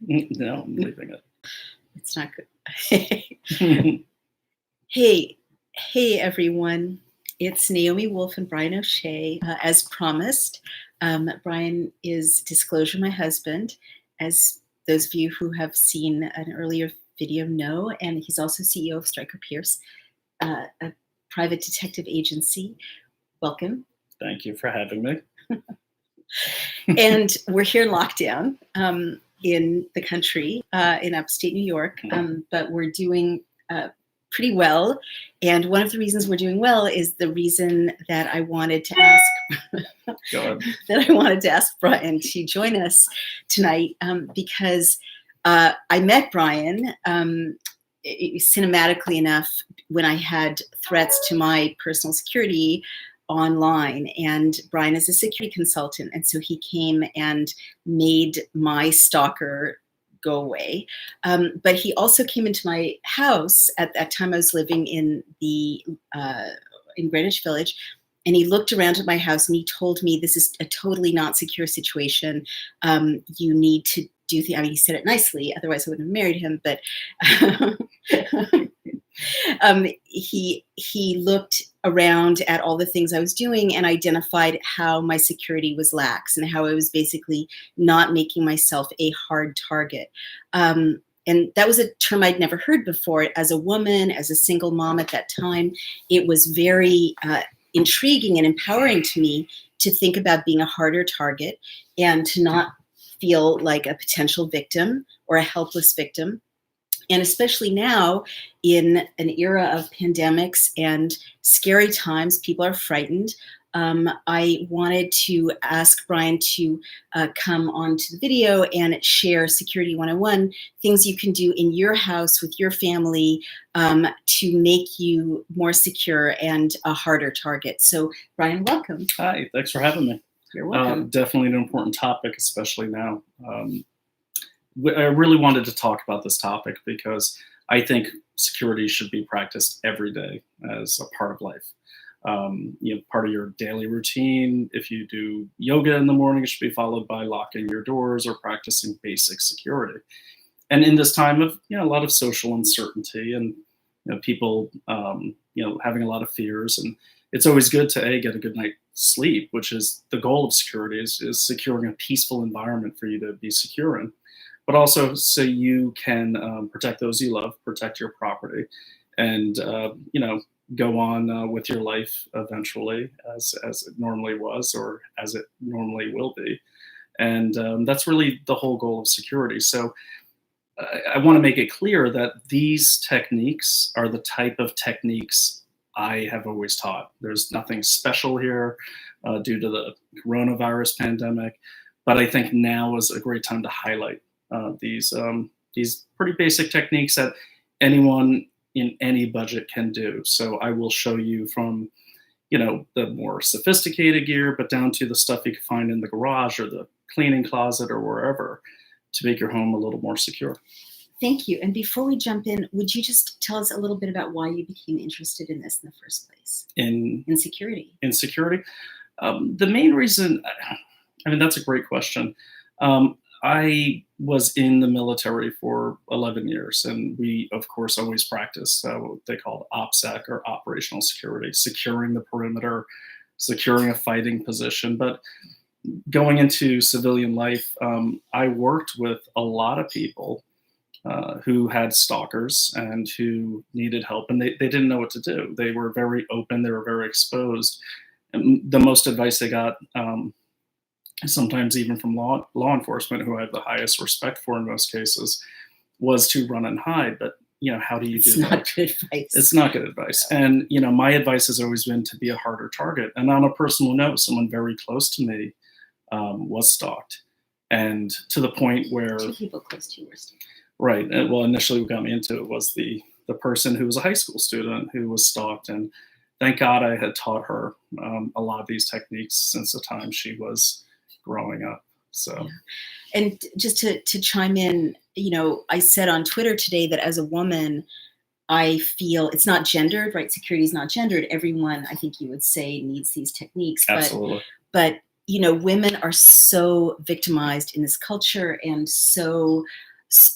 No, I'm leaving it. It's not good. Hey, everyone. It's Naomi Wolf and Brian O'Shea. As promised, Brian is, disclosure, my husband, as those of you who have seen an earlier video know, and he's also CEO of Stryker Pierce, a private detective agency. Welcome. Thank you for having me. And we're here in lockdown in the country, in upstate New York, but we're doing pretty well. And one of the reasons we're doing well is the reason that I wanted to ask Brian to join us tonight, because I met Brian cinematically enough when I had threats to my personal security online, and Brian is a security consultant, and so he came and made my stalker go away. But he also came into my house at that time. I was living in Greenwich Village, and he looked around at my house and he told me, "This is a totally not secure situation. You need to do things." I mean, he said it nicely, otherwise I wouldn't have married him. But he looked around at all the things I was doing and identified how my security was lax and how I was basically not making myself a hard target. And that was a term I'd never heard before. As a woman, as a single mom at that time, it was very intriguing and empowering to me to think about being a harder target and to not feel like a potential victim or a helpless victim. And especially now, in an era of pandemics and scary times, people are frightened. I wanted to ask Brian to come onto the video and share Security 101, things you can do in your house with your family to make you more secure and a harder target. So, Brian, welcome. Hi, thanks for having me. You're welcome. Definitely an important topic, especially now. I really wanted to talk about this topic because I think security should be practiced every day as a part of life. Part of your daily routine. If you do yoga in the morning, it should be followed by locking your doors or practicing basic security. And in this time of a lot of social uncertainty and people having a lot of fears, and it's always good to get a good night's sleep, which is the goal of security, is securing a peaceful environment for you to be secure in. But also so you can protect those you love, protect your property, and go on with your life eventually as it normally was or as it normally will be. And that's really the whole goal of security. So I want to make it clear that these techniques are the type of techniques I have always taught. There's nothing special here due to the coronavirus pandemic, but I think now is a great time to highlight these pretty basic techniques that anyone in any budget can do. So I will show you from, the more sophisticated gear, but down to the stuff you can find in the garage or the cleaning closet or wherever to make your home a little more secure. Thank you. And before we jump in, would you just tell us a little bit about why you became interested in this in the first place? In security. In security? The main reason, that's a great question. I was in the military for 11 years, and we, of course, always practiced what they called OPSEC, or operational security, securing the perimeter, securing a fighting position. But going into civilian life, I worked with a lot of people who had stalkers and who needed help, and they didn't know what to do. They were very open, they were very exposed. And the most advice they got, sometimes even from law enforcement, who I have the highest respect for in most cases, was to run and hide. But how do you do that? It's not good advice. It's not good advice. And my advice has always been to be a harder target. And on a personal note, someone very close to me was stalked, and to the point where 2 people close to you were stalked. Right. Well, initially what got me into it was the person who was a high school student who was stalked, and thank God I had taught her a lot of these techniques since the time she was growing up. So, yeah. And just to chime in, I said on Twitter today that as a woman, I feel it's not gendered, right? Security is not gendered. Everyone, I think you would say, needs these techniques. Absolutely. But women are so victimized in this culture and so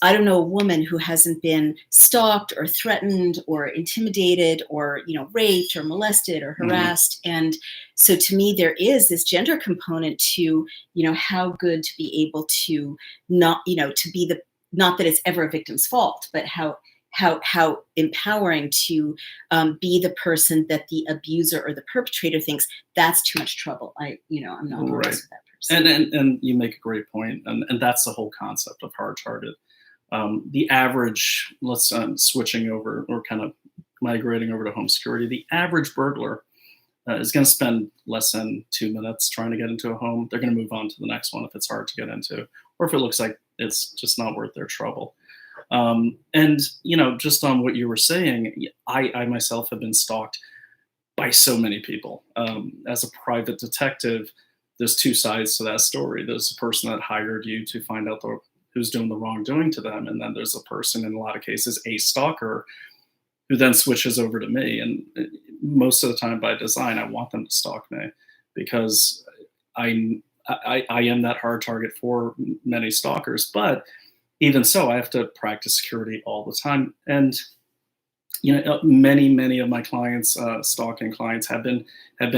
I don't know a woman who hasn't been stalked or threatened or intimidated or, raped or molested or harassed. And so to me, there is this gender component to, how good to be able to not, to be the, not that it's ever a victim's fault, but how empowering to be the person that the abuser or the perpetrator thinks that's too much trouble. I'm not going to mess with that person. And you make a great point, and that's the whole concept of hard target. The average, let's switching over or kind of migrating over to home security, the average burglar is going to spend less than 2 minutes trying to get into a home. They're going to move on to the next one if it's hard to get into, or if it looks like it's just not worth their trouble. And just on what you were saying, I myself have been stalked by so many people. As a private detective, there's two sides to that story. There's the person that hired you to find out who's doing the wrongdoing to them, and then there's a person, in a lot of cases, a stalker, who then switches over to me. And most of the time, by design, I want them to stalk me because I am that hard target for many stalkers. But even so, I have to practice security all the time. And many of my clients, stalking clients, have been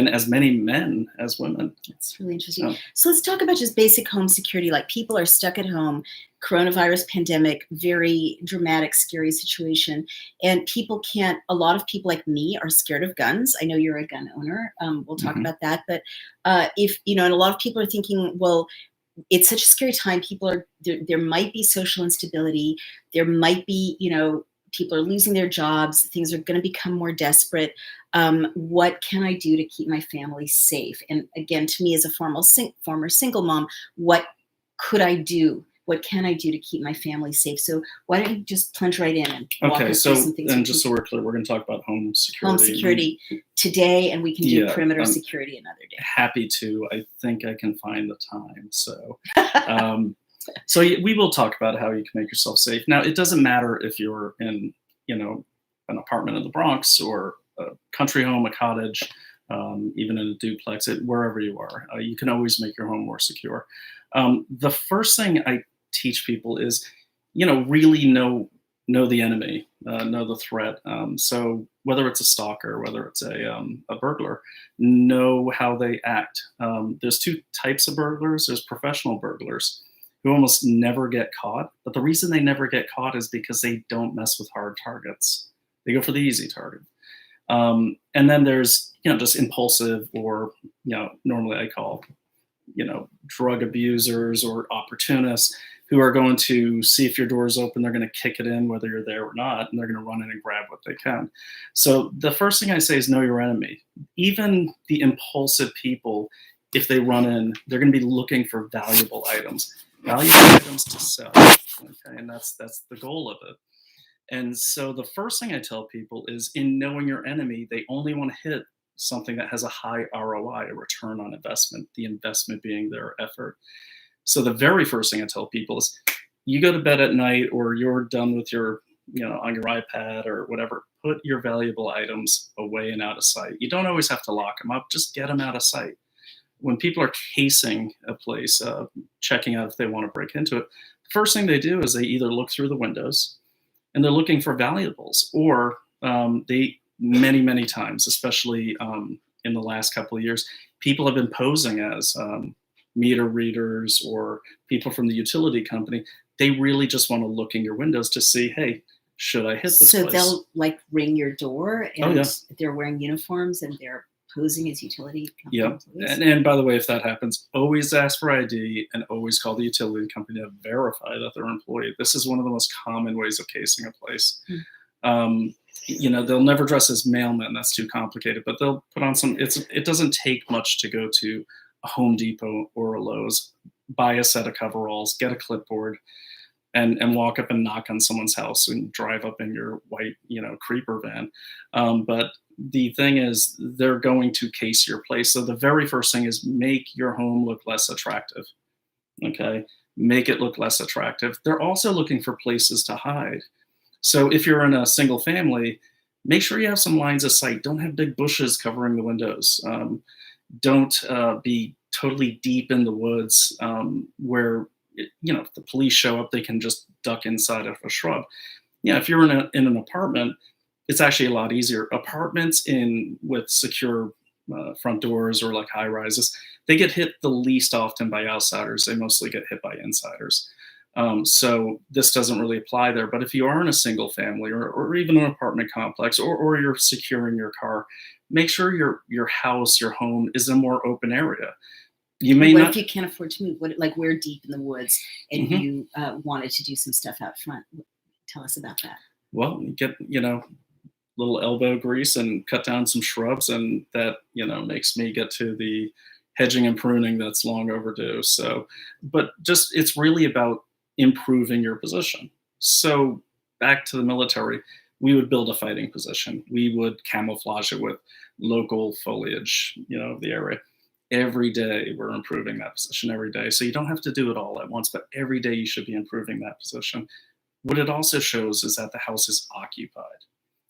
as many men as women. That's really interesting. So let's talk about just basic home security. Like, people are stuck at home, coronavirus pandemic, very dramatic, scary situation, and a lot of people like me are scared of guns. I know you're a gun owner. We'll talk about that. But if and a lot of people are thinking, well, it's such a scary time. There might be social instability. There might be, people are losing their jobs. Things are going to become more desperate. What can I do to keep my family safe? And again, to me, as a former single mom, what could I do? What can I do to keep my family safe? So why don't you just plunge right in and walk us through some things. And just so we're clear, we're going to talk about home security. Home security today, and we can do perimeter security another day. Happy to. I think I can find the time. So, so we will talk about how you can make yourself safe. Now, it doesn't matter if you're in, an apartment in the Bronx or a country home, a cottage, even in a duplex, wherever you are. You can always make your home more secure. The first thing I teach people is, really know the enemy, know the threat. So whether it's a stalker, whether it's a burglar, know how they act. There's two types of burglars. There's professional burglars who almost never get caught. But the reason they never get caught is because they don't mess with hard targets. They go for the easy target. And then there's, just impulsive, or, normally I call, drug abusers or opportunists, who are going to see if your door is open. They're going to kick it in whether you're there or not, and they're going to run in and grab what they can. So the first thing I say is know your enemy. Even the impulsive people, if they run in, they're going to be looking for valuable items to sell. Okay, and that's the goal of it. And so the first thing I tell people is, in knowing your enemy, they only want to hit something that has a high ROI, a return on investment, the investment being their effort. So the very first thing I tell people is, you go to bed at night, or you're done with your, on your iPad or whatever, put your valuable items away and out of sight. You don't always have to lock them up, just get them out of sight. When people are casing a place, checking out if they want to break into it, the first thing they do is they either look through the windows and they're looking for valuables, or they many times, especially in the last couple of years, people have been posing as meter readers or people from the utility company. They really just want to look in your windows to see, hey, should I hit this place? So they'll ring your door, and they're wearing uniforms and they're posing as utility company employees. And by the way, if that happens, always ask for ID and always call the utility company to verify that they're employed. This is one of the most common ways of casing a place. They'll never dress as mailmen. That's too complicated, but they'll put on it doesn't take much to go to a Home Depot or a Lowe's, buy a set of coveralls, get a clipboard, and walk up and knock on someone's house and drive up in your white, creeper van. But the thing is, they're going to case your place. So the very first thing is, make your home look less attractive. Okay. Make it look less attractive. They're also looking for places to hide. So if you're in a single family, make sure you have some lines of sight. Don't have big bushes covering the windows. Don't be totally deep in the woods where if the police show up, they can just duck inside of a shrub. Yeah, if you're in an apartment, it's actually a lot easier. Apartments with secure front doors or like high rises, they get hit the least often by outsiders. They mostly get hit by insiders. So this doesn't really apply there. But if you are in a single family or even an apartment complex, or you're securing your car, make sure your house, your home is in a more open area. You may What not. if you can't afford to move? Like we're deep in the woods and Mhm. you wanted to do some stuff out front. Tell us about that. Well, you get little elbow grease and cut down some shrubs, and that makes me get to the hedging and pruning that's long overdue. So, but just it's really about improving your position. So back to the military, we would build a fighting position. We would camouflage it with local foliage, of the area. Every day we're improving that position every day. So you don't have to do it all at once, but every day you should be improving that position. What it also shows is that the house is occupied.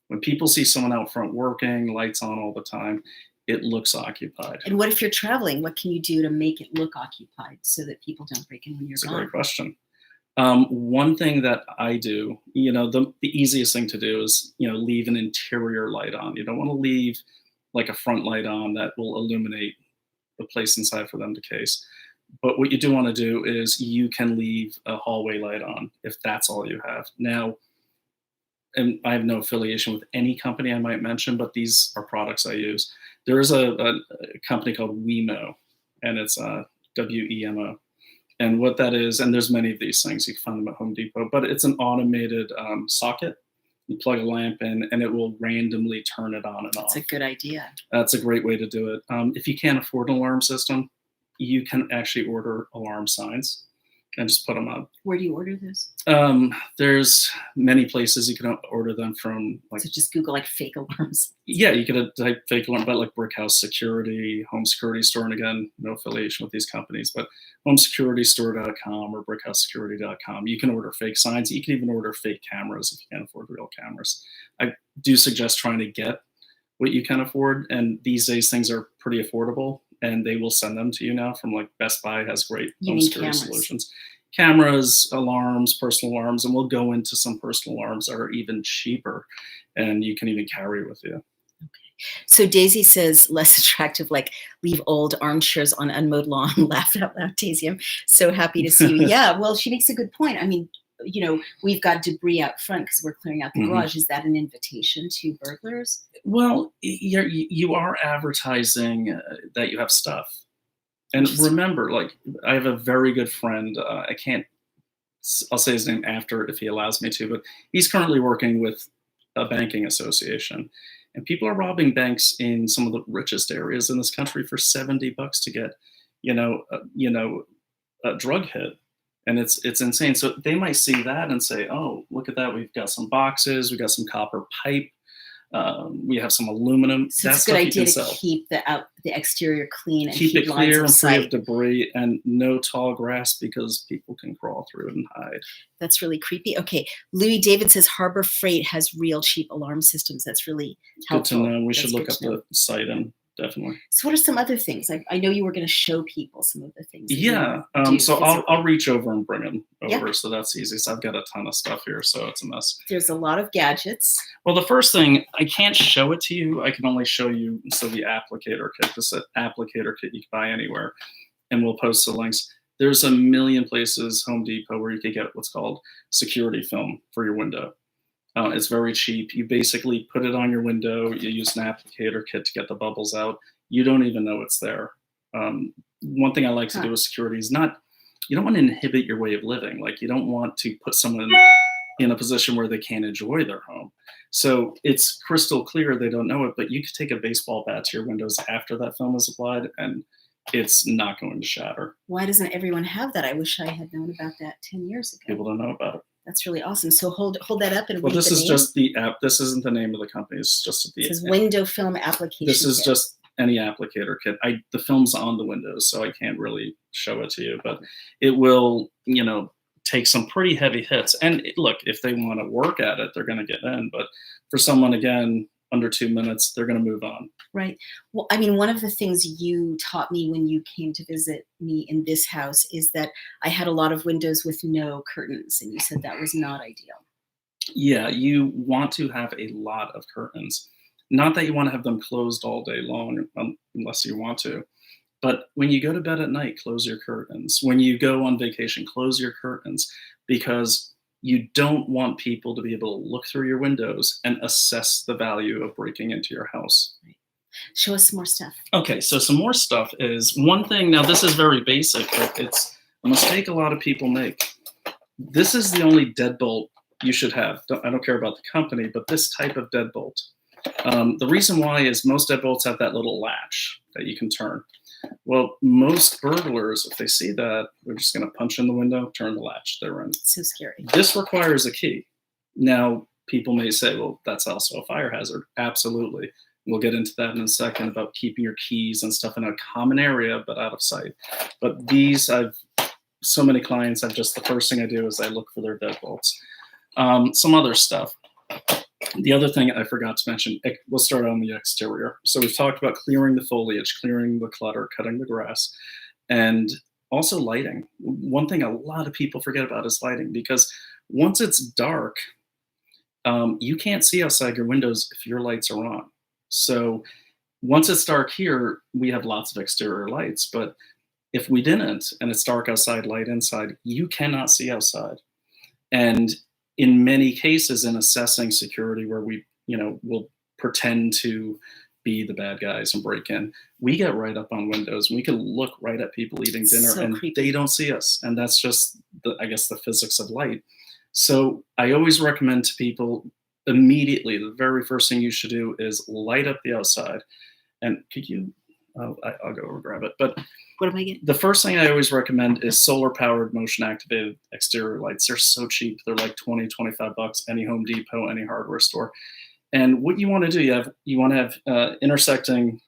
When people see someone out front working, lights on all the time, it looks occupied. And what if you're traveling? What can you do to make it look occupied so that people don't break in when you're It's a gone? great question. One thing that I do, the easiest thing to do is, leave an interior light on. You don't want to leave like a front light on that will illuminate the place inside for them to case. But what you do want to do is you can leave a hallway light on if that's all you have. Now, and I have no affiliation with any company I might mention, but these are products I use. There is a company called Wemo, and it's WEMO. And what that is, and there's many of these things, you can find them at Home Depot, but it's an automated socket. You plug a lamp in, and it will randomly turn it on and off. That's a good idea. That's a great way to do it. If you can't afford an alarm system, you can actually order alarm signs and just put them up. Where do you order this? There's many places you can order them from. So just Google like fake alarms. Yeah, you could type fake alarm, but like Brickhouse Security, Home Security Store, and again, no affiliation with these companies, but homesecuritystore.com or brickhouseSecurity.com. You can order fake signs. You can even order fake cameras if you can't afford real cameras. I do suggest trying to get what you can afford, and these days things are pretty affordable, and they will send them to you now from like Best Buy has great home security solutions. Cameras, alarms, personal alarms, and we'll go into some personal alarms that are even cheaper, and you can even carry with you. Okay. So Daisy says less attractive, like leave old armchairs on unmowed lawn. Laugh out loud, Daisy. I'm so happy to see you. Yeah, well, she makes a good point. I mean, we've got debris out front because we're clearing out the garage. Is that an invitation to burglars? Well, you are advertising that you have stuff. And remember, like, I have a very good friend. I'll say his name after if he allows me to, but he's currently working with a banking association. And people are robbing banks in some of the richest areas in this country for $70 to get, a drug hit. And it's insane. So they might see that and say, oh, look at that. We've got some boxes. We got some copper pipe. We have some aluminum. So it's a good idea to keep the exterior clean and keep it clear and free sight. of debris, and no tall grass because people can crawl through it and hide. That's really creepy. Okay, Louis David says Harbor Freight has real cheap alarm systems. That's really helpful. Good to know. We should look up the site and definitely. So what are some other things? I know you were going to show people some of the things. Yeah. So I'll reach over and bring them over. Yeah. So that's easy. So I've got a ton of stuff here. So it's a mess. There's a lot of gadgets. Well, the first thing, I can't show it to you. I can only show you the applicator kit. This is an applicator kit you can buy anywhere. And we'll post the links. There's a million places, Home Depot, where you can get what's called security film for your window. It's very cheap. You basically put it on your window. You use an applicator kit to get the bubbles out. You don't even know it's there. One thing I like to do with security is you don't want to inhibit your way of living. Like, you don't want to put someone in a position where they can't enjoy their home. So it's crystal clear they don't know it, but you could take a baseball bat to your windows after that film is applied, and it's not going to shatter. Why doesn't everyone have that? I wish I had known about that 10 years ago. People don't know about it. That's really awesome. So hold that up and read the name. Well, this is just the app. This isn't the name of the company. It's just the. It says window film application. This is just any applicator kit. The film's on the windows, so I can't really show it to you, but it will, take some pretty heavy hits. And look, if they want to work at it, they're going to get in. But for someone, again, under 2 minutes, they're going to move on. Right. Well, I mean, one of the things you taught me when you came to visit me in this house is that I had a lot of windows with no curtains, and you said that was not ideal. Yeah, you want to have a lot of curtains. Not that you want to have them closed all day long, unless you want to. But when you go to bed at night, close your curtains. When you go on vacation, close your curtains, because you don't want people to be able to look through your windows and assess the value of breaking into your house. Show us some more stuff. Okay, so some more stuff is one thing. Now, this is very basic, but it's a mistake a lot of people make. This is the only deadbolt you should have. I don't care about the company, but this type of deadbolt. The reason why is most deadbolts have that little latch that you can turn. Well, most burglars, if they see that, they're just going to punch in the window, turn the latch, they're in. It's so scary. This requires a key. Now, people may say, well, that's also a fire hazard. Absolutely. We'll get into that in a second about keeping your keys and stuff in a common area, but out of sight. But these, so many clients, the first thing I do is I look for their deadbolts. Some other stuff. The other thing I forgot to mention, we'll start on the exterior. So we've talked about clearing the foliage, clearing the clutter, cutting the grass, and also lighting. One thing a lot of people forget about is lighting, because once it's dark, you can't see outside your windows if your lights are on. So once it's dark here, we have lots of exterior lights, but if we didn't, and it's dark outside, light inside, you cannot see outside. And in many cases, in assessing security, where we, will pretend to be the bad guys and break in, we get right up on windows. We can look right at people eating dinner, So and creepy. they don't see us. And that's just the physics of light. So I always recommend to people immediately, the very first thing you should do is light up the outside. And could you, I'll go over and grab it. But What am I getting? the first thing I always recommend is solar-powered, motion-activated exterior lights. They're so cheap. They're like $20, $25, any Home Depot, any hardware store. And what you want to do, you want to have intersecting,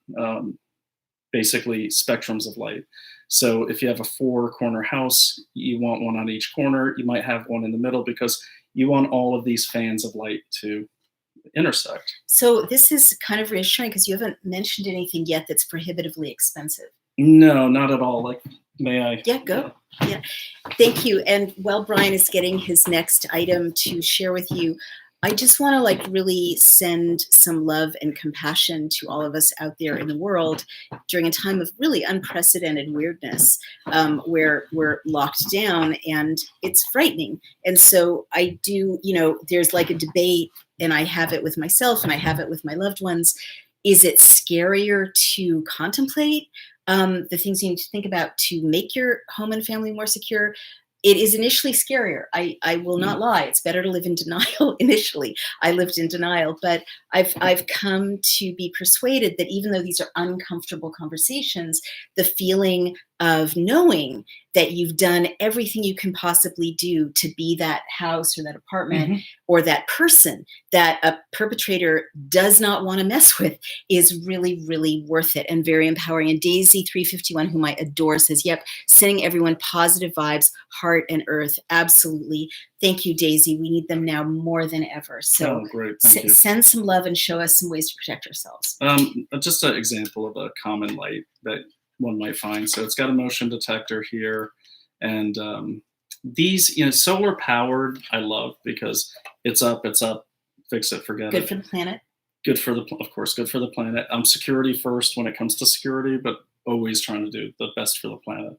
basically, spectrums of light. So if you have a 4-corner house, you want one on each corner. You might have one in the middle, because you want all of these fans of light to intersect. So this is kind of reassuring, because you haven't mentioned anything yet that's prohibitively expensive. No, not at all. Like, may I? Yeah, go. Yeah. Thank you. And while Brian is getting his next item to share with you, I just want to really send some love and compassion to all of us out there in the world during a time of really unprecedented weirdness, where we're locked down and it's frightening. And so I do, there's like a debate, and I have it with myself and I have it with my loved ones. Is it scarier to contemplate the things you need to think about to make your home and family more secure? It is initially scarier. I will not lie. It's better to live in denial initially. I lived in denial, but I've come to be persuaded that even though these are uncomfortable conversations, the feeling of knowing that you've done everything you can possibly do to be that house or that apartment or that person that a perpetrator does not want to mess with is really, really worth it and very empowering. And Daisy 351, whom I adore, says, yep, sending everyone positive vibes, heart and earth. Absolutely. Thank you, Daisy. We need them now more than ever. So great. Thank you. Send some love and show us some ways to protect ourselves. Just an example of a common light that one might find. So it's got a motion detector here, and these, solar powered, I love, because it's up, fix it, forget Good it. for the planet. Good for of course, good for the planet. Security first when it comes to security, but always trying to do the best for the planet.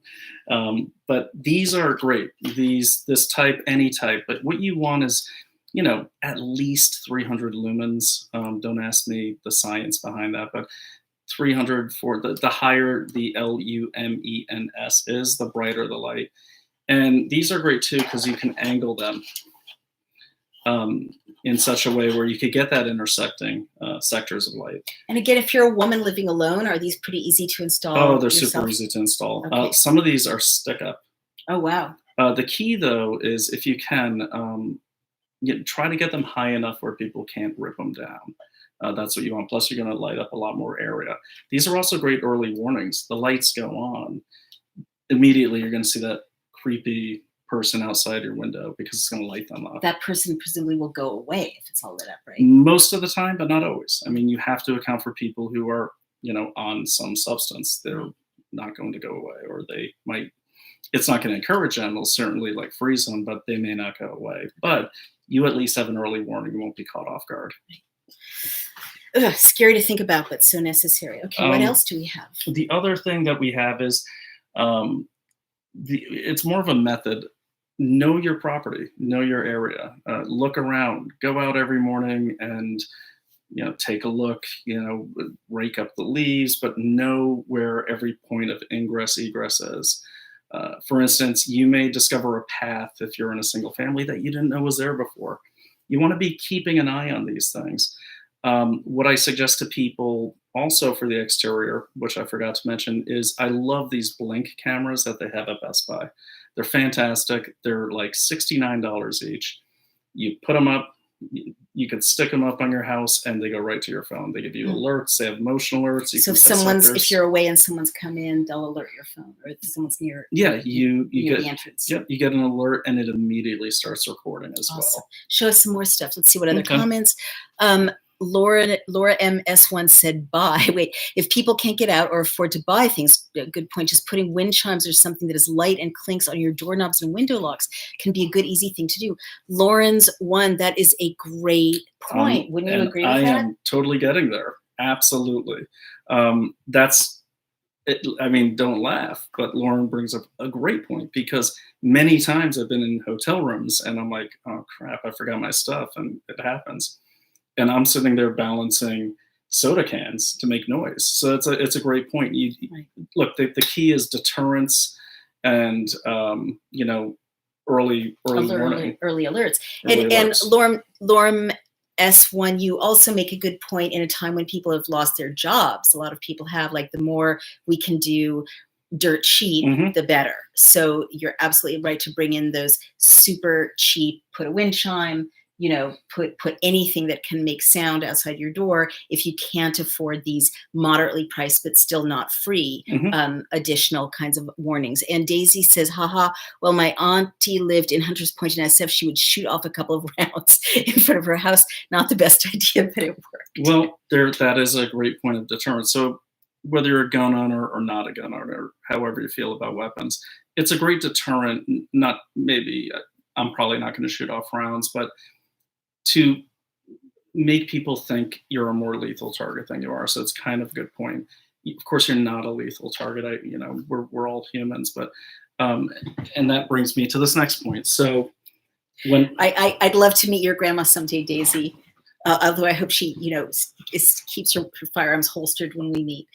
But these are great. This type, any type, but what you want is, at least 300 lumens. Don't ask me the science behind that, but 300 for the higher the lumens is, the brighter the light. And these are great too, because you can angle them in such a way where you could get that intersecting sectors of light. And again, if you're a woman living alone, are these pretty easy to install? Oh, they're super easy to install. Okay. Some of these are stick up. Oh, wow. The key though is, if you can, try to get them high enough where people can't rip them down. That's what you want. Plus, you're going to light up a lot more area. These are also great early warnings. The lights go on. Immediately, you're going to see that creepy person outside your window because it's going to light them up. That person presumably will go away if it's all lit up, right? Most of the time, but not always. I mean, you have to account for people who are, on some substance. They're not going to go away, or they might. It's not going to encourage them. It'll certainly like freeze them, but they may not go away. But you at least have an early warning. You won't be caught off guard. Ugh, scary to think about, but so necessary. Okay, what else do we have? The other thing that we have is, it's more of a method. Know your property, know your area, look around, go out every morning and, take a look, rake up the leaves, but know where every point of ingress, egress is. For instance, you may discover a path if you're in a single family that you didn't know was there before. You want to be keeping an eye on these things. What I suggest to people also for the exterior, which I forgot to mention, is I love these blink cameras that they have at Best Buy. They're fantastic. They're like $69 each. You put them up, you can stick them up on your house and they go right to your phone. They give you alerts, they have motion alerts. So if you're away and someone's come in, they'll alert your phone, or if someone's near you get the entrance. Yep, you get an alert and it immediately starts recording as well. Show us some more stuff. Let's see what other comments. Laura MS1 said, buy. Wait, if people can't get out or afford to buy things, a good point, just putting wind chimes or something that is light and clinks on your doorknobs and window locks can be a good, easy thing to do. Lauren's one, that is a great point. Wouldn't you agree with that? I am totally getting there. Absolutely. That's it. I mean, don't laugh, but Lauren brings up a great point, because many times I've been in hotel rooms and I'm like, oh crap, I forgot my stuff, and it happens. And I'm sitting there balancing soda cans to make noise. So it's a great point. Look, the key is deterrence and early warning. Early alerts. And Lorem S1, you also make a good point in a time when people have lost their jobs. A lot of people have, like, the more we can do dirt cheap, the better. So you're absolutely right to bring in those super cheap, put a wind chime, put anything that can make sound outside your door if you can't afford these moderately priced but still not free additional kinds of warnings. And Daisy says, haha, well, my auntie lived in Hunters Point in SF. She would shoot off a couple of rounds in front of her house. Not the best idea, but it worked. Well, that is a great point of deterrence. So whether you're a gun owner or not a gun owner, however you feel about weapons, it's a great deterrent. I'm probably not going to shoot off rounds, but to make people think you're a more lethal target than you are. So it's kind of a good point. Of course, you're not a lethal target. We're all humans, but and that brings me to this next point. So when I'd love to meet your grandma someday, Daisy. Although I hope she, keeps her firearms holstered when we meet.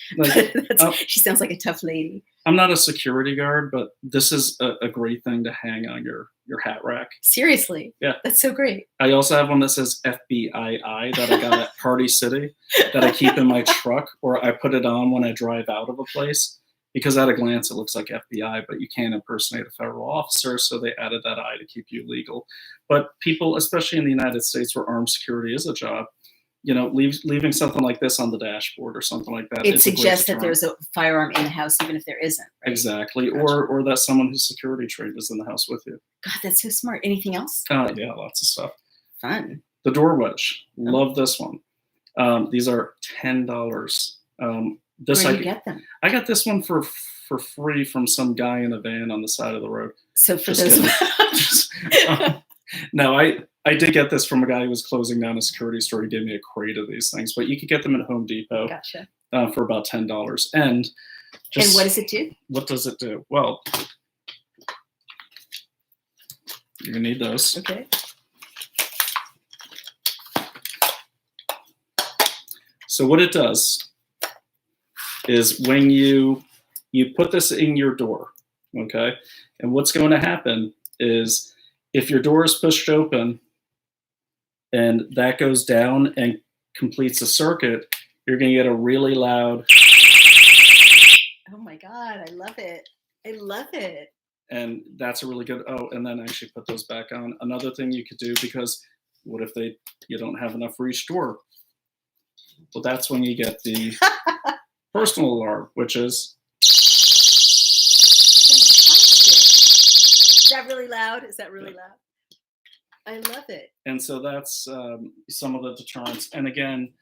She sounds like a tough lady. I'm not a security guard, but this is a great thing to hang on your hat rack. Seriously? Yeah. That's so great. I also have one that says FBII that I got at Party City that I keep in my truck, or I put it on when I drive out of a place, because at a glance it looks like FBI, but you can't impersonate a federal officer, so they added that I to keep you legal. But people, especially in the United States where armed security is a job, leaving something like this on the dashboard or something like that. It suggests that there's a firearm in the house, even if there isn't. Right? Exactly. Gotcha. Or that someone who's security trained is in the house with you. God, that's so smart. Anything else? Yeah, lots of stuff. Fun. The door wedge. Love this one. These are $10. Where did you get them? I got this one for free from some guy in a van on the side of the road. So for those, no, I did get this from a guy who was closing down a security store. He gave me a crate of these things, but you could get them at Home Depot. Gotcha. For about $10. And what does it do? What does it do? Well, you're gonna need those. Okay. So what it does is when you put this in your door, okay, and what's going to happen is if your door is pushed open and that goes down and completes a circuit, you're going to get a really loud. Oh my God, I love it. I love it. And that's a really good, and then actually put those back on. Another thing you could do, because what if you don't have enough for each door? Well, that's when you get the personal alarm, which is. Fantastic. that really loud? Is that really loud? I love it. And so that's some of the deterrents. And again,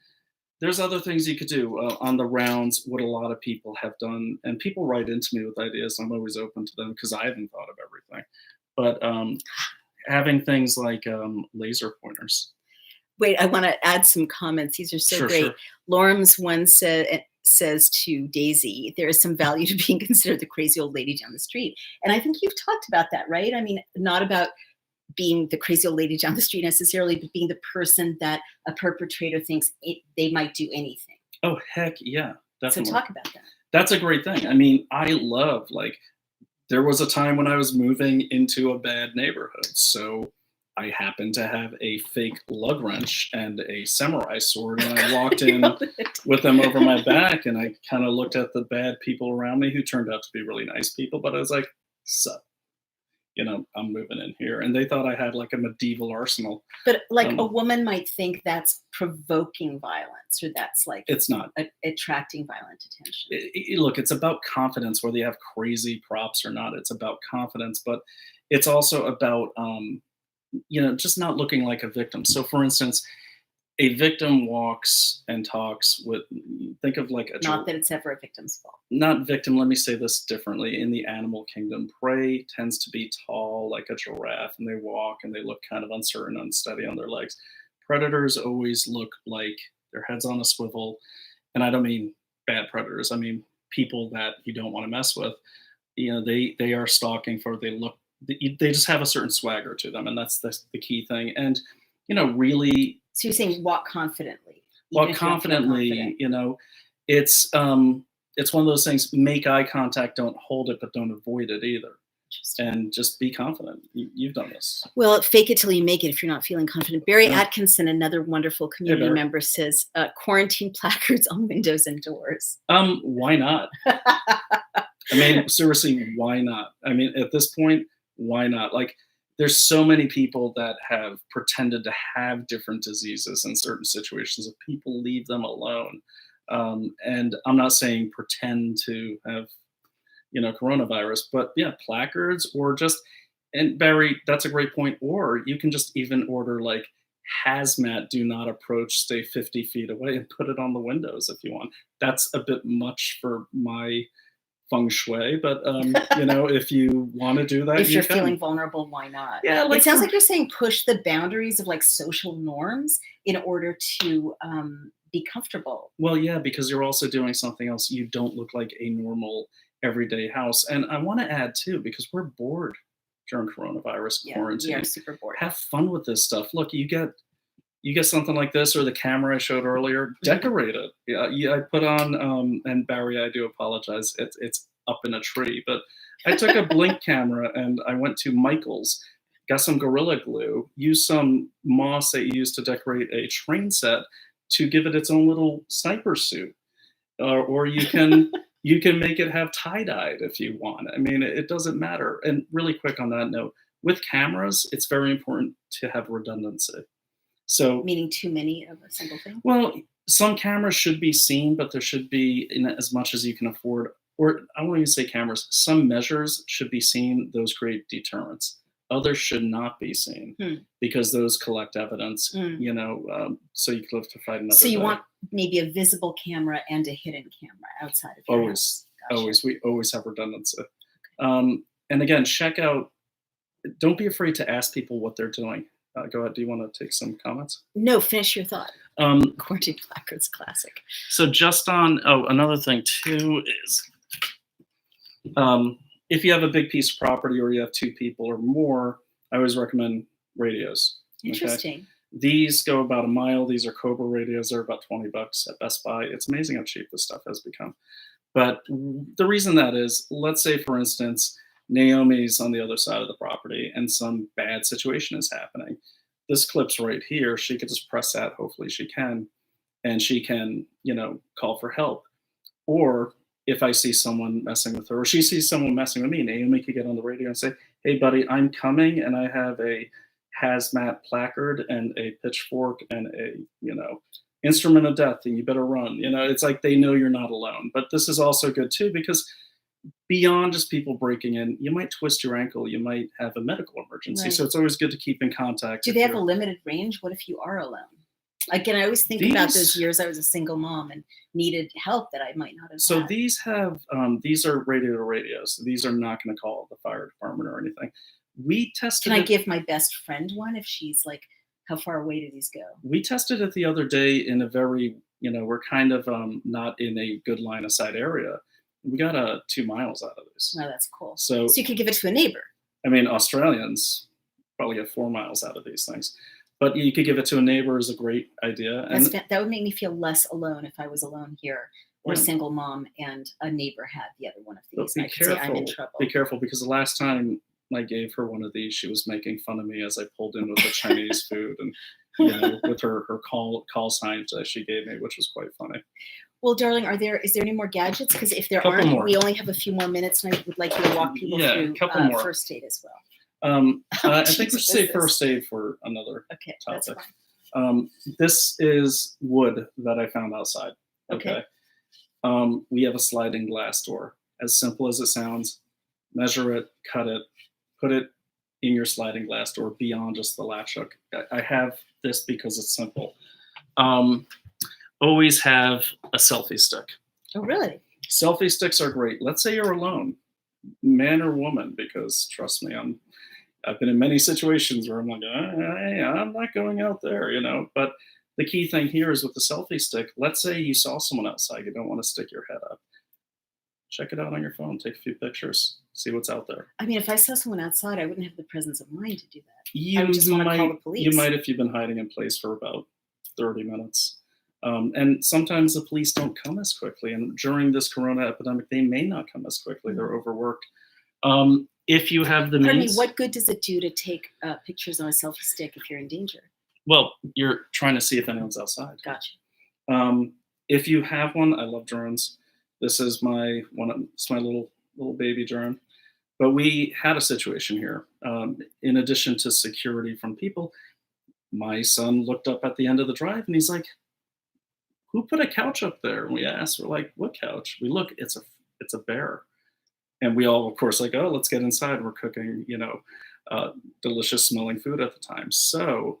there's other things you could do on the rounds. What a lot of people have done, and people write into me with ideas. I'm always open to them because I haven't thought of everything. But having things like laser pointers. Wait, I want to add some comments. These are so Sure, great. sure. Lorms one says to Daisy, there is some value to being considered the crazy old lady down the street. And I think you've talked about that, right? I mean, not about being the crazy old lady down the street necessarily, but being the person that a perpetrator thinks they might do anything. Oh, heck yeah, definitely. So talk about that. That's a great thing. I mean, I love, like, there was a time when I was moving into a bad neighborhood. So I happened to have a fake lug wrench and a samurai sword. And I walked in with them over my back. And I kind of looked at the bad people around me who turned out to be really nice people. But I was like, sup, I'm moving in here. And they thought I had like a medieval arsenal. But like a woman might think that's provoking violence, or that's like it's not attracting violent attention. Look, it's about confidence, whether you have crazy props or not. It's about confidence, but it's also about just not looking like a victim. So for instance, a victim walks and talks with, think of like not that it's ever a victim's fault. Not victim, let me say this differently. In the animal kingdom, prey tends to be tall like a giraffe, and they walk and they look kind of uncertain, unsteady on their legs. Predators always look like their head's on a swivel. And I don't mean bad predators, I mean people that you don't want to mess with. They are stalking for, they just have a certain swagger to them, and that's the key thing. And really, so you're saying walk confidently. Walk confidently. It's one of those things. Make eye contact, don't hold it, but don't avoid it either. And just be confident. You've done this. Well, fake it till you make it if you're not feeling confident. Barry Atkinson, another wonderful community member, says quarantine placards on windows and doors. Why not? I mean, seriously, why not? I mean, at this point, why not? Like, there's so many people that have pretended to have different diseases in certain situations. If people leave them alone, and I'm not saying pretend to have, coronavirus, but yeah, placards or just, and Barry, that's a great point. Or you can just even order like hazmat, do not approach, stay 50 feet away, and put it on the windows if you want. That's a bit much for my feng shui, but if you want to do that, if you're feeling vulnerable, why not? Yeah, it sounds like you're saying push the boundaries of like social norms in order to be comfortable. Well, yeah, because you're also doing something else. You don't look like a normal everyday house. And I want to add too, because we're bored during coronavirus quarantine. We are super bored. Have fun with this stuff. Look, you get something like this, or the camera I showed earlier, decorate it. Yeah, I put on, and Barry, I do apologize, it's up in a tree, but I took a Blink camera and I went to Michael's, got some Gorilla Glue, used some moss that you use to decorate a train set to give it its own little sniper suit. Or you can make it have tie-dyed if you want. I mean, it doesn't matter. And really quick on that note, with cameras, it's very important to have redundancy. So, meaning too many of a single thing? Well, some cameras should be seen, but there should be in as much as you can afford. Or I won't even say cameras. Some measures should be seen. Those create deterrents. Others should not be seen because those collect evidence. So you can live to fight another. So you day. want maybe a visible camera and a hidden camera outside of your house. Gotcha. Always. We always have redundancy. And again, check out. Don't be afraid to ask people what they're doing. Go ahead. Do you want to take some comments? No, finish your thought. Quarantine placards, classic. So just on, another thing too is, if you have a big piece of property or you have two people or more, I always recommend radios. Interesting. Okay? These go about a mile. These are Cobra radios. They're about $20 at Best Buy. It's amazing how cheap this stuff has become. But the reason that is, let's say, for instance, Naomi's on the other side of the property and some bad situation is happening. This clip's right here. She could just press that. Hopefully she can. And she can, call for help. Or if I see someone messing with her, or she sees someone messing with me, Naomi could get on the radio and say, hey, buddy, I'm coming and I have a hazmat placard and a pitchfork and a, instrument of death and you better run. It's like they know you're not alone. But this is also good too, because beyond just people breaking in, you might twist your ankle, you might have a medical emergency. Right. So it's always good to keep in contact. Do if they have a you're- limited range? What if you are alone? Again, I always think about those These- years I was a single mom and needed help that I might not have So had. these are radio radios. These are not going to call the fire department or anything. We tested. Can I it- give my best friend one if she's like, how far away do these go? We tested it the other day in a very, we're kind of not in a good line of sight area. We got 2 miles out of this. Oh, that's cool. So, So you could give it to a neighbor. I mean, Australians probably get 4 miles out of these things, but you could give it to a neighbor is a great idea. And That would make me feel less alone if I was alone here or a Yeah. single mom and a neighbor had the other one of but these. be And I could say I'm in careful. trouble. Be careful because the last time I gave her one of these, she was making fun of me as I pulled in with the Chinese food and with her call signs that she gave me, which was quite funny. Well, darling, is there any more gadgets? Because if there Couple aren't, more. we only have a few more minutes, and I would like you to walk people Yeah, through couple more. first aid as well. I think we should Jesus, save this first aid for another Okay, that's topic. fine. This is wood that I found outside. Okay. We have a sliding glass door. As simple as it sounds, measure it, cut it, put it in your sliding glass door beyond just the latch hook. I have this because it's simple. Always have a selfie stick. Oh, really? Selfie sticks are great. Let's say you're alone, man or woman, because trust me, I've been in many situations where I'm like, I'm not going out there, But the key thing here is with the selfie stick, let's say you saw someone outside, you don't want to stick your head up. Check it out on your phone, take a few pictures, see what's out there. I mean, if I saw someone outside, I wouldn't have the presence of mind to do that. You I would just want to call the police. You might if you've been hiding in place for about 30 minutes. And sometimes the police don't come as quickly. And during this corona epidemic, they may not come as quickly. They're overworked. If you have the Pardon means, me, what good does it do to take pictures on a selfie stick if you're in danger? well, you're trying to see if anyone's outside. Gotcha. If you have one, I love drones. This is my little baby drone. But we had a situation here. In addition to security from people, my son looked up at the end of the drive and he's like, "Who put a couch up there?" And we asked, we're like, "What couch?" We look, it's a bear. And we all, of course, like, "Oh, let's get inside." We're cooking, delicious smelling food at the time. So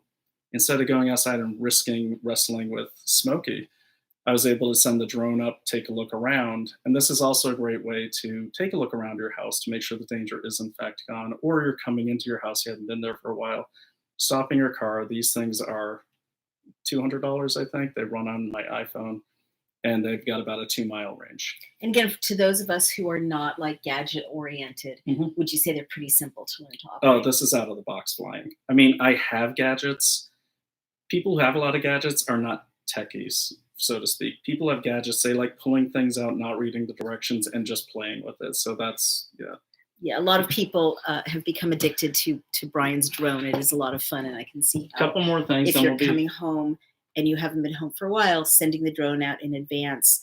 instead of going outside and risking wrestling with Smokey, I was able to send the drone up, take a look around. And this is also a great way to take a look around your house to make sure the danger is in fact gone, or you're coming into your house, you haven't been there for a while. Stopping your car, these things are $200, I think. They run on my iPhone and they've got about a 2-mile range. And again, to those of us who are not like gadget oriented, Mhm. would you say they're pretty simple to learn to Oh, operate? this is out of the box flying. I mean, I have gadgets. People who have a lot of gadgets are not techies, so to speak. People have gadgets, they like pulling things out, not reading the directions, and just playing with it. So that's, yeah. Yeah, a lot of people have become addicted to Brian's drone. It is a lot of fun, and I can see A how couple more things. if then you're we'll be- coming home and you haven't been home for a while, sending the drone out in advance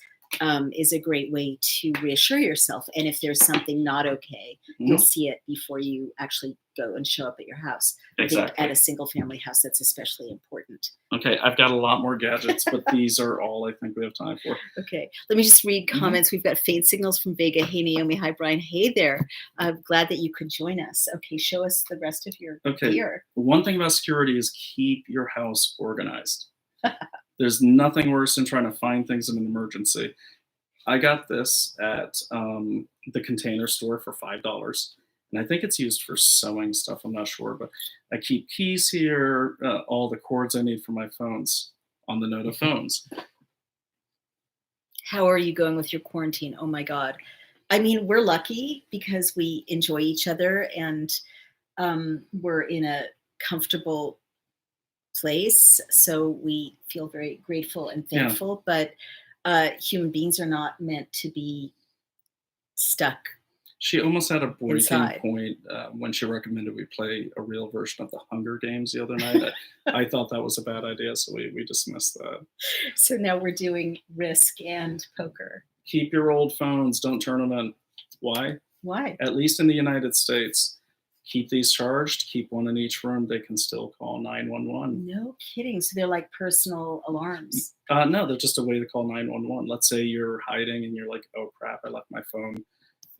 is a great way to reassure yourself. And if there's something not okay, you'll see it before you actually go and show up at your house. I think Exactly. at a single family house, that's especially important. Okay, I've got a lot more gadgets, but these are all I think we have time for. Okay, let me just read comments. We've got faint signals from Vega. Hey, Naomi. Hi, Brian. Hey there. I'm glad that you could join us. Okay, show us the rest of your gear. One thing about security is keep your house organized. There's nothing worse than trying to find things in an emergency. I got this at the Container Store for $5. And I think it's used for sewing stuff. I'm not sure, but I keep keys here, all the cords I need for my phones on the note of phones. How are you going with your quarantine? Oh my God. I mean, we're lucky because we enjoy each other and we're in a comfortable place. So we feel very grateful and thankful, but human beings are not meant to be stuck. She almost had a breaking Inside. point when she recommended we play a real version of the Hunger Games the other night. I thought that was a bad idea, so we dismissed that. So now we're doing Risk and poker. Keep your old phones. Don't turn them in. Why? Why? At least in the United States, keep these charged. Keep one in each room. They can still call 911. No kidding. So they're like personal alarms. No, they're just a way to call 911. Let's say you're hiding and you're like, "Oh crap, I left my phone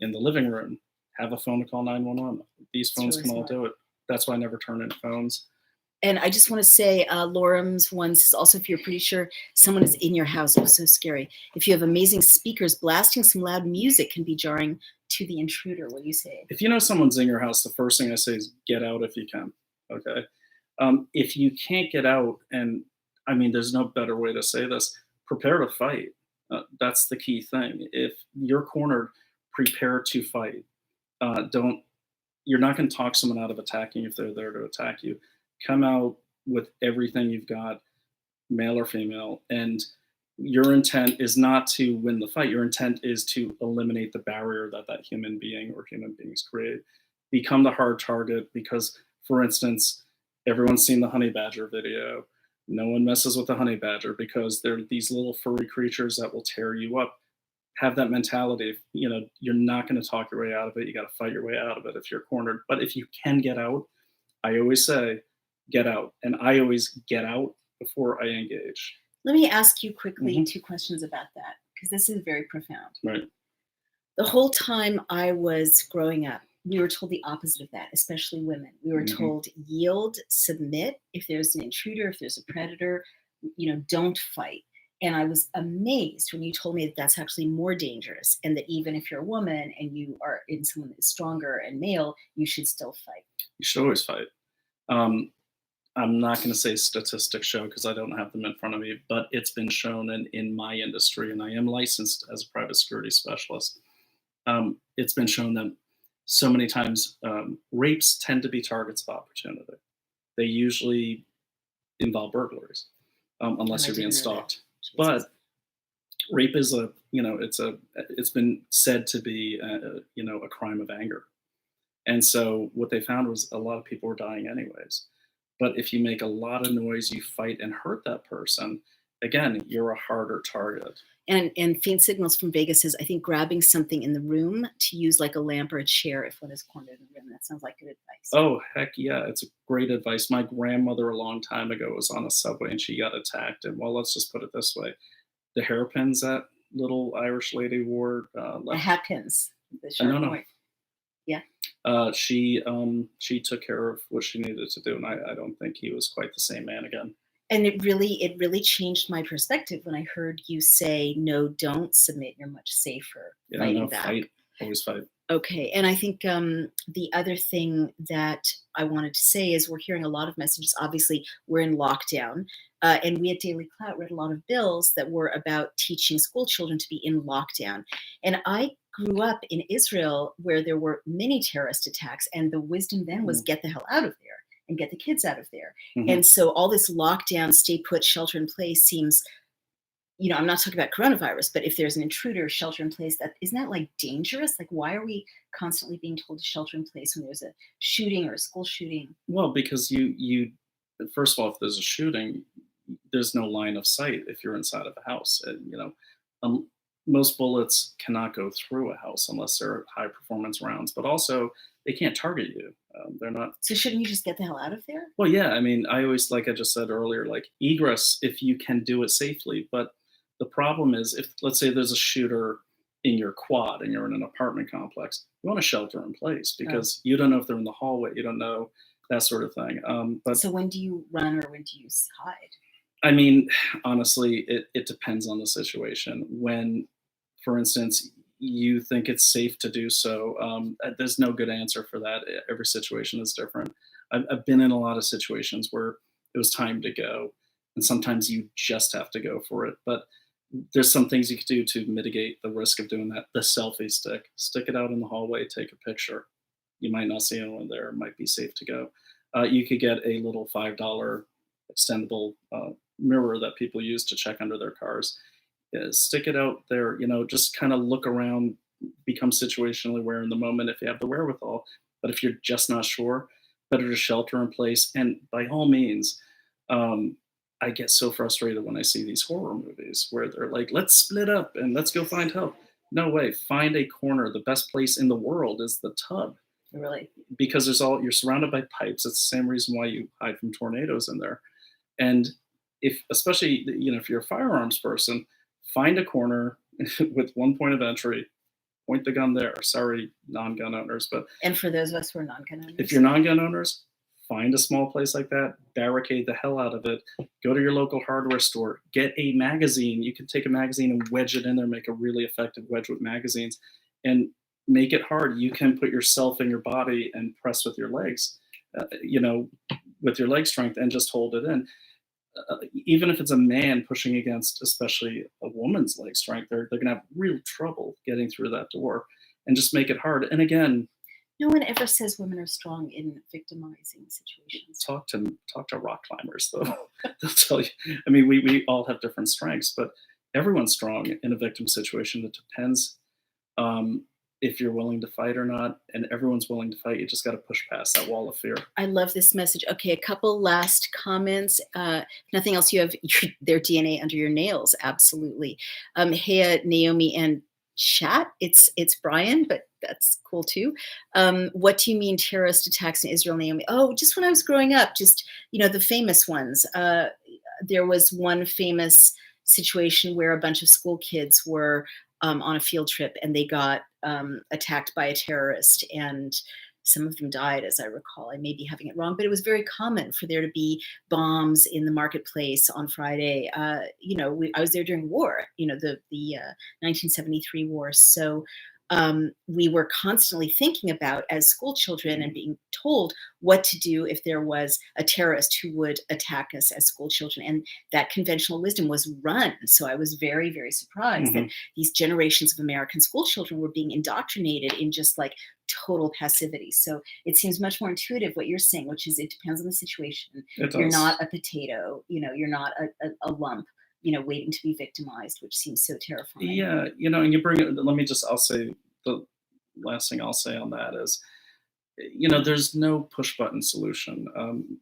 in the living room, have a phone to call 911. These It's phones really can all smart. do it. That's why I never turn in phones. And I just want to say, Lorem's one says also, if you're pretty sure someone is in your house, oh, so scary. If you have amazing speakers, blasting some loud music can be jarring to the intruder. What do you say? If you know someone's in your house, the first thing I say is get out if you can. Okay. If you can't get out, and I mean, there's no better way to say this, prepare to fight. That's the key thing. If you're cornered, prepare to fight. Don't You're not going to talk someone out of attacking if they're there to attack you. Come out with everything you've got, male or female, and your intent is not to win the fight. Your intent is to eliminate the barrier that that human being or human beings create. Become the hard target because, for instance, everyone's seen the honey badger video. No one messes with the honey badger because they're these little furry creatures that will tear you up. Have that mentality. You're not going to talk your way out of it. You got to fight your way out of it if you're cornered. But if you can get out, I always say, get out. And I always get out before I engage. Let me ask you quickly Mhm. 2 questions about that, because this is very profound. Right. The whole time I was growing up, we were told the opposite of that, especially women. We were Mhm. told, yield, submit. If there's an intruder, if there's a predator, don't fight. And I was amazed when you told me that that's actually more dangerous, and that even if you're a woman and you are in someone that's stronger and male, you should still fight. You should always fight. Um, I'm not going to say statistics show because I don't have them in front of me, but it's been shown in my industry, and I am licensed as a private security specialist. It's been shown that so many times rapes tend to be targets of opportunity. They usually involve burglaries, And unless I you're being didn't know that. stalked. Jesus. But rape is it's been said to be a crime of anger. And so what they found was a lot of people were dying anyways. But if you make a lot of noise, you fight and hurt that person, again, you're a harder target. And faint signals from Vegas says, I think grabbing something in the room to use like a lamp or a chair if one is cornered in the room. That sounds like good advice. Oh, heck yeah. It's great advice. My grandmother a long time ago was on a subway and she got attacked. And well, let's just put it this way. The hairpins that little Irish lady wore The left. hat pins, the No, sharp no. point. Yeah. She took care of what she needed to do. And I don't think he was quite the same man again. And it really changed my perspective when I heard you say, no, don't submit. You're much safer Yeah, fighting no, back. fight. Always fight. Okay. And I think the other thing that I wanted to say is we're hearing a lot of messages. Obviously, we're in lockdown. And we at DailyClout read a lot of bills that were about teaching school children to be in lockdown. And I grew up in Israel where there were many terrorist attacks. And the wisdom then was get the hell out of there and get the kids out of there. Mhm. And so all this lockdown, stay put, shelter in place seems, I'm not talking about coronavirus, but if there's an intruder, shelter in place, that isn't that like dangerous? Like, why are we constantly being told to shelter in place when there's a shooting or a school shooting? Well, because you first of all, if there's a shooting, there's no line of sight if you're inside of a house. Um, most bullets cannot go through a house unless they're high performance rounds, but also they can't target you. They're not. So shouldn't you just get the hell out of there? Well, yeah. I mean, I always, like I just said earlier, like egress if you can do it safely. But the problem is, if let's say there's a shooter in your quad and you're in an apartment complex, you want to shelter in place because you don't know if they're in the hallway. You don't know that sort of thing. But So when do you run or when do you hide? I mean, honestly, it depends on the situation. When, for instance, you think it's safe to do so, there's no good answer for that. Every situation is different. I've been in a lot of situations where it was time to go, and sometimes you just have to go for it. But there's some things you could do to mitigate the risk of doing that. The selfie stick it out in the hallway, take a picture. You might not see anyone there. It might be safe to go. You could get a little $5 extendable mirror that people use to check under their cars. Stick it out there, just kind of look around, become situationally aware in the moment if you have the wherewithal. But if you're just not sure, better to shelter in place. And by all means, I get so frustrated when I see these horror movies where they're like, let's split up and let's go find help. No way. Find a corner. The best place in the world is the tub Really? because you're surrounded by pipes. It's the same reason why you hide from tornadoes in there. And if, especially, if you're a firearms person, find a corner with one point of entry, point the gun there. Sorry, non-gun owners, but And for those of us who are non-gun owners. if you're non-gun owners, find a small place like that, barricade the hell out of it, go to your local hardware store, get a magazine. You can take a magazine and wedge it in there, make a really effective wedge with magazines, and make it hard. You can put yourself in your body and press with your legs, with your leg strength, and just hold it in. Even if it's a man pushing against, especially a woman's leg strength, they're going to have real trouble getting through that door, and just make it hard. And again, no one ever says women are strong in victimizing situations. Talk to rock climbers, though. They'll tell you. I mean, we all have different strengths, but everyone's strong in a victim situation. It depends if you're willing to fight or not, and everyone's willing to fight. You just got to push past that wall of fear. I love this message. Okay, a couple last comments. Nothing else. You have their DNA under your nails. Absolutely. Hey, Naomi and chat. It's Brian, but that's cool too. What do you mean terrorist attacks in Israel, Naomi? Oh, just when I was growing up, just, the famous ones. There was one famous situation where a bunch of school kids were on a field trip, and they got attacked by a terrorist, and some of them died, as I recall. I may be having it wrong, but it was very common for there to be bombs in the marketplace on Friday. I was there during war, the 1973 war. So we were constantly thinking about, as school children, and being told what to do if there was a terrorist who would attack us as school children. And that conventional wisdom was run. So I was very, very surprised that these generations of American school children were being indoctrinated in just like total passivity. So it seems much more intuitive what you're saying, which is it depends on the situation. You're not a potato, you're not a lump, waiting to be victimized, which seems so terrifying. Yeah, and you bring it, I'll say, the last thing I'll say on that is, there's no push button solution.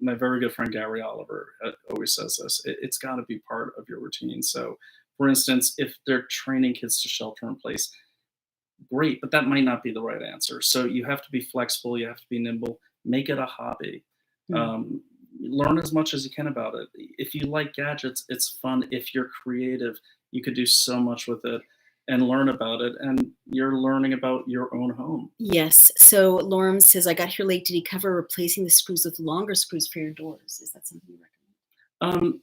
My very good friend Gary Oliver always says this: it's got to be part of your routine. So, for instance, if they're training kids to shelter in place, great, but that might not be the right answer. So you have to be flexible, you have to be nimble, make it a hobby. Learn as much as you can about it. If you like gadgets, it's fun. If you're creative, you could do so much with it and learn about it, and you're learning about your own home. Yes. So Lorem says, I got here late. Did he cover replacing the screws with longer screws for your doors? Is that something you recommend?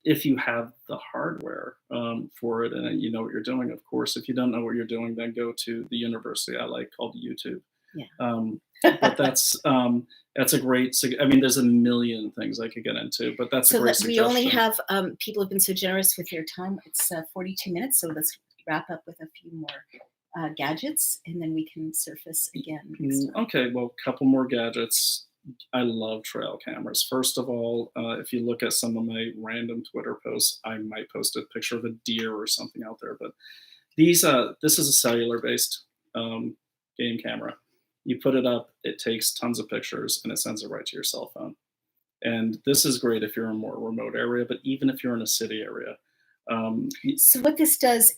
If you have the hardware for it and you know what you're doing, of course. If you don't know what you're doing, then go to the university I like called YouTube. Yeah. But that's a great. I mean, there's a million things I could get into, but that's a great suggestion. We only have people have been so generous with their time. It's 42 minutes, so let's wrap up with a few more gadgets, and then we can surface again. Okay, well, a couple more gadgets. I love trail cameras. First of all, if you look at some of my random Twitter posts, I might post a picture of a deer or something out there. But this is a cellular-based game camera. You put it up, it takes tons of pictures, and it sends it right to your cell phone. And this is great if you're in a more remote area, but even if you're in a city area. So what this does,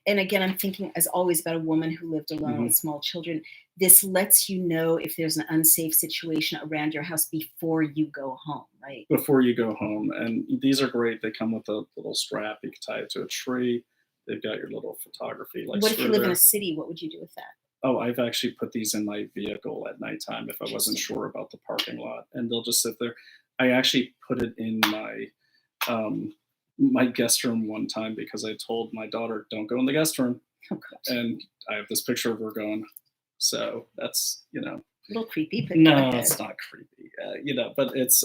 and again, I'm thinking as always about a woman who lived alone with small children. This lets you know if there's an unsafe situation around your house before you go home, right? Before you go home. And these are great. They come with a little strap. You can tie it to a tree. They've got your little photography. What if you live in a city? What would you do with that? Oh, I've actually put these in my vehicle at nighttime if I wasn't sure about the parking lot, and they'll just sit there. I actually put it in my guest room one time because I told my daughter, don't go in the guest room. Oh, God. And I have this picture of her going. So that's, a little creepy. But no, it's not creepy, but it's,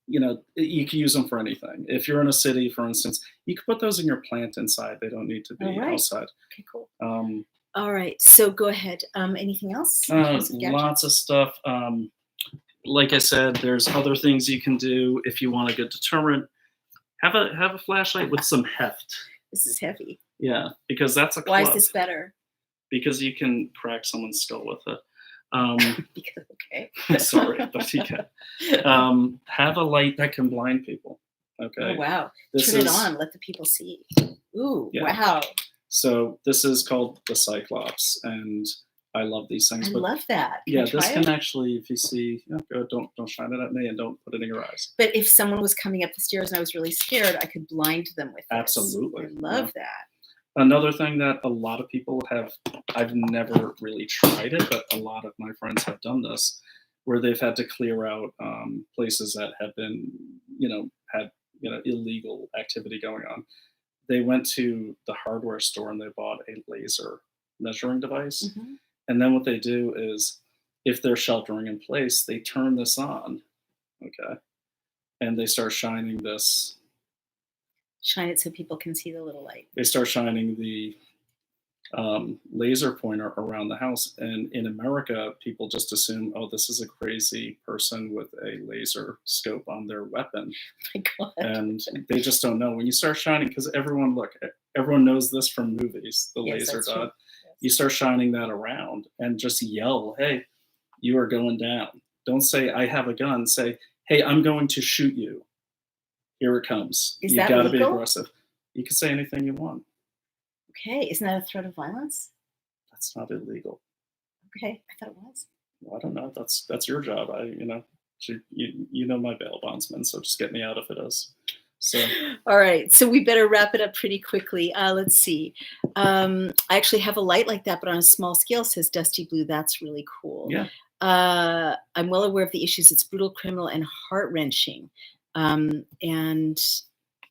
you can use them for anything. If you're in a city, for instance, you can put those in your plant inside. They don't need to be outside. Okay, cool. All right. So go ahead. Anything else? Lots of stuff. Like I said, there's other things you can do if you want a good deterrent. Have a flashlight with some heft. This is heavy. Yeah, because that's a club. Why is this better? Because you can crack someone's skull with it. Okay. Sorry, but you can. Have a light that can blind people. Okay. Oh, wow. Turn it on. Let the people see. Ooh, yeah. Wow. So this is called the Cyclops, and I love these things. I love that. Can this can actually, if you see, don't shine it at me and don't put it in your eyes. But if someone was coming up the stairs and I was really scared, I could blind them with this. Absolutely. I love that. Another thing that a lot of people have, I've never really tried it, but a lot of my friends have done this, where they've had to clear out places that have been, had illegal activity going on. They went to the hardware store and they bought a laser measuring device. Hmm. And then what they do is, if they're sheltering in place, they turn this on, okay, and they start shining this. Shine it so people can see the little light. They start shining the laser pointer around the house, and in America, people just assume, oh, this is a crazy person with a laser scope on their weapon, My God. and they just don't know. When you start shining, because everyone knows this from movies, the Yes, laser that's true. dot. Yes. You start shining that around, and just yell, "Hey, you are going down." Don't say, "I have a gun." Say, "Hey, I'm going to shoot you. Here it comes." Is You that got to be legal? aggressive. You can say anything you want. Okay, isn't that a threat of violence? That's not illegal. Okay, I thought it was. Well, I don't know. That's your job. You know my bail bondsman, so just get me out if it is. So All right, so we better wrap it up pretty quickly. Let's see. I actually have a light like that, but on a small scale, says Dusty Blue. That's really cool. yeah, I'm well aware of the issues. It's brutal, criminal, and heart-wrenching. And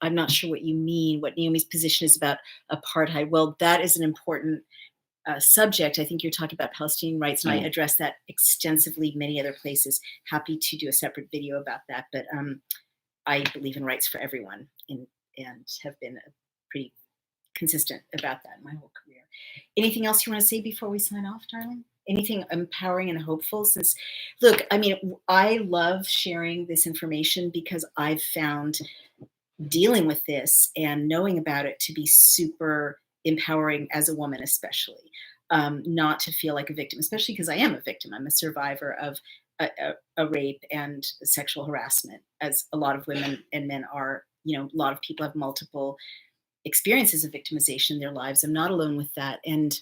I'm not sure what you mean, what Naomi's position is about apartheid. Well, that is an important subject. I think you're talking about Palestinian rights, and I address that extensively many other places. Happy to do a separate video about that. But I believe in rights for everyone and have been pretty consistent about that my whole career. Anything else you want to say before we sign off, darling? Anything empowering and hopeful? Since, look, I mean, I love sharing this information because I've found dealing with this and knowing about it to be super empowering as a woman, especially. Not to feel like a victim, especially because I am a victim. I'm a survivor of a rape and sexual harassment, as a lot of women and men are. A lot of people have multiple experiences of victimization in their lives. I'm not alone with that. And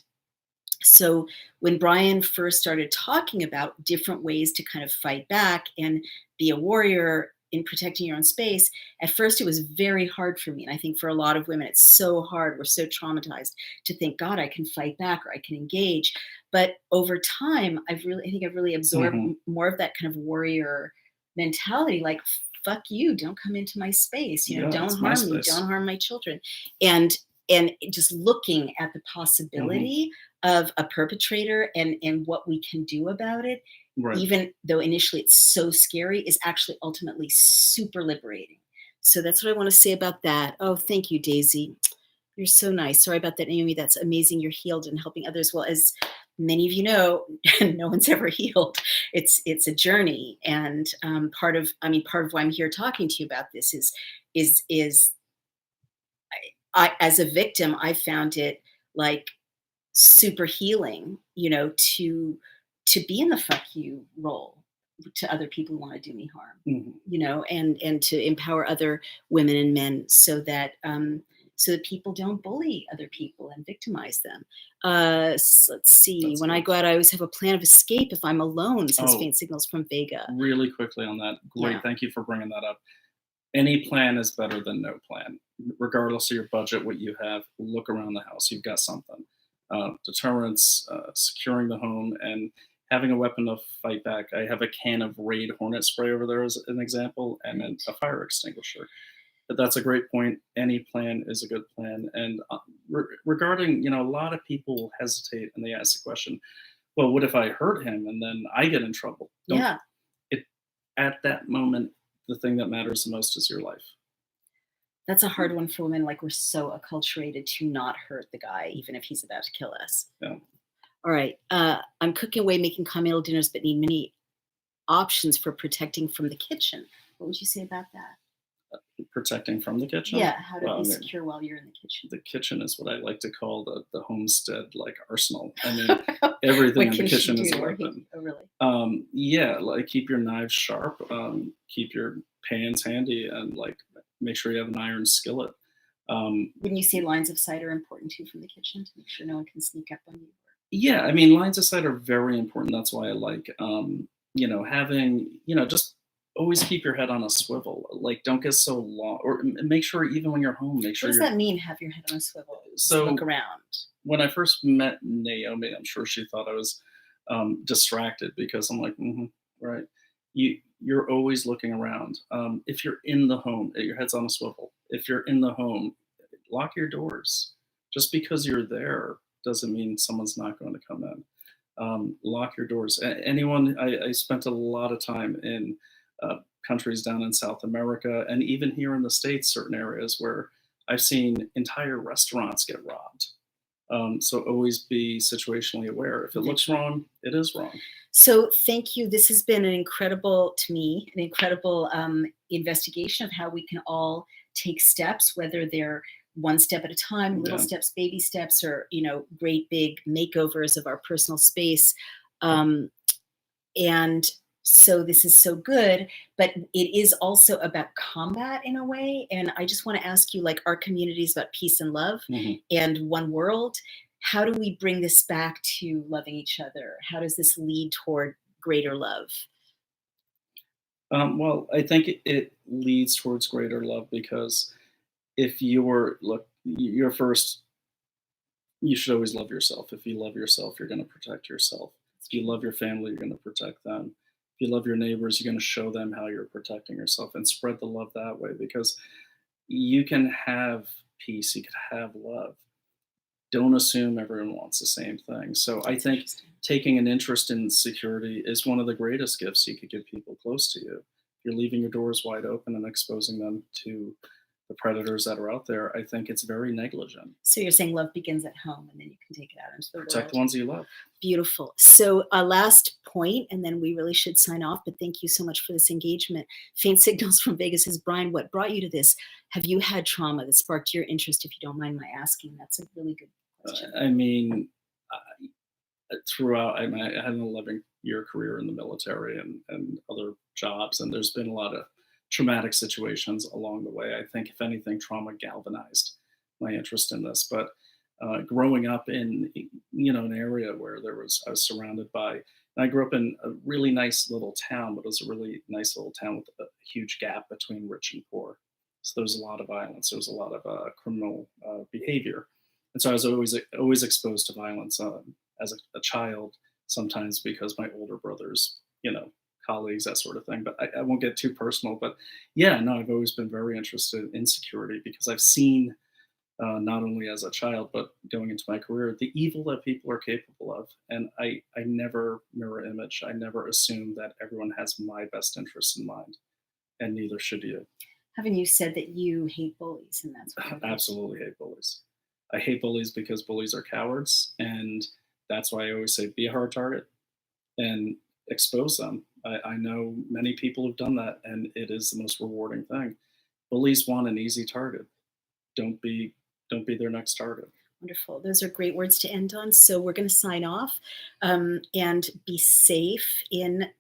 so when Brian first started talking about different ways to kind of fight back and be a warrior in protecting your own space, at first it was very hard for me. And I think for a lot of women, it's so hard. We're so traumatized to think, God, I can fight back or I can engage. But over time, I think I've really absorbed more of that kind of warrior mentality, like, fuck you, don't come into my space, don't harm me, don't harm my children. And just looking at the possibility of a perpetrator and what we can do about it, right. Even though initially it's so scary, is actually ultimately super liberating. So that's what I want to say about that. Oh, thank you, Daisy. You're so nice. Sorry about that, Naomi. That's amazing. You're healed and helping others. Well, as many of you know, no one's ever healed. It's a journey, and part of why I'm here talking to you about this is I as a victim, I found it like super healing, to be in the fuck you role to other people who want to do me harm, and to empower other women and men so that people don't bully other people and victimize them. Let's see. That's when good. I go out, I always have a plan of escape if I'm alone, says Faint Signals from Vega. Really quickly on that. Great. Yeah. Thank you for bringing that up. Any plan is better than no plan. Regardless of your budget, what you have, look around the house. You've got something. Deterrence, securing the home, and having a weapon to fight back. I have a can of Raid Hornet spray over there as an example, and then a fire extinguisher. But that's a great point. Any plan is a good plan. And regarding, a lot of people hesitate and they ask the question, well, what if I hurt him and then I get in trouble? At that moment, the thing that matters the most is your life. That's a hard one for women. Like, we're so acculturated to not hurt the guy, even if he's about to kill us. Yeah. All right. I'm cooking away, making continental dinners, but need many options for protecting from the kitchen. What would you say about that? Protecting from the kitchen? Yeah, how to be secure while you're in the kitchen. The kitchen is what I like to call the homestead, like, arsenal. I mean, everything in the kitchen is a weapon. Oh, really? Yeah, like, keep your knives sharp, keep your pans handy, and like make sure you have an iron skillet. Wouldn't you say lines of sight are important too from the kitchen to make sure no one can sneak up on you? Yeah, I mean, lines of sight are very important. That's why I like, having, just always keep your head on a swivel. Like, don't get so long, or make sure even when you're home, make sure. What does that mean? Have your head on a swivel? Just So look around. when I first met Naomi, I'm sure she thought I was distracted because I'm like, right. You're always looking around. If you're in the home, your head's on a swivel. If you're in the home, lock your doors. Just because you're there doesn't mean someone's not going to come in. Lock your doors. Anyone, I spent a lot of time in countries down in South America and even here in the States, certain areas where I've seen entire restaurants get robbed. So always be situationally aware. If it looks wrong, it is wrong. So thank you. This has been to me, an incredible investigation of how we can all take steps, whether they're one step at a time, little Yeah. steps, baby steps, or great big makeovers of our personal space. Um, and so this is so good, but it is also about combat in a way. And I just want to ask you, like, our community is about peace and love Mhm. and one world. How do we bring this back to loving each other? How does this lead toward greater love? Well, I think it leads towards greater love because if you're first, you should always love yourself. If you love yourself, you're going to protect yourself. If you love your family, you're going to protect them. If you love your neighbors, you're going to show them how you're protecting yourself and spread the love that way because you can have peace, you can have love. Don't assume everyone wants the same thing. So I That's think interesting. taking an interest in security is one of the greatest gifts you could give people close to you. If you're leaving your doors wide open and exposing them to the predators that are out there, I think it's very negligent. So you're saying love begins at home and then you can take it out into the Protect world. the ones you love. Beautiful. So a last point, and then we really should sign off, but thank you so much for this engagement. Faint Signals from Vegas says, Brian, what brought you to this? Have you had trauma that sparked your interest, if you don't mind my asking? That's a really good question. I mean, throughout, I had an 11-year career in the military and other jobs, and there's been a lot of traumatic situations along the way. I think, if anything, trauma galvanized my interest in this. But growing up in an area where I was surrounded by. And I grew up in a really nice little town, but it was a really nice little town with a huge gap between rich and poor. So there was a lot of violence. There was a lot of criminal behavior, and so I was always exposed to violence as a child. Sometimes because my older brothers, colleagues, that sort of thing. But I won't get too personal. But yeah, no, I've always been very interested in security because I've seen, not only as a child, but going into my career, the evil that people are capable of. And I never mirror image. I never assume that everyone has my best interests in mind, and neither should you. Haven't you said that you hate bullies, and that's what I absolutely hate bullies. I hate bullies because bullies are cowards. And that's why I always say be a hard target and expose them. I know many people have done that, and it is the most rewarding thing. Bullies want an easy target. Don't be their next target. Wonderful. Those are great words to end on. So we're going to sign off, and be safe in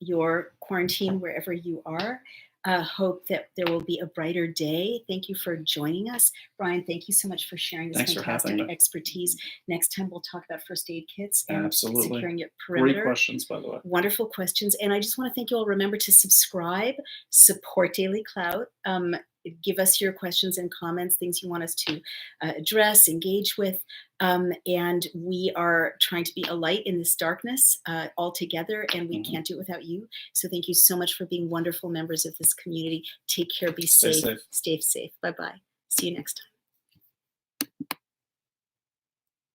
your quarantine wherever you are. Hope that there will be a brighter day. Thank you for joining us. Brian, thank you so much for sharing this Thanks for having fantastic me. expertise. Next time we'll talk about first aid kits and Absolutely. securing your Great perimeter. questions, by the way. Wonderful questions. And I just want to thank you all. Remember to subscribe, support DailyClout. Give us your questions and comments, things you want us to address, engage with. And we are trying to be a light in this darkness all together, and we can't do it without you. So thank you so much for being wonderful members of this community. Take care, be Stay safe, safe. stay safe. Bye-bye. See you next time.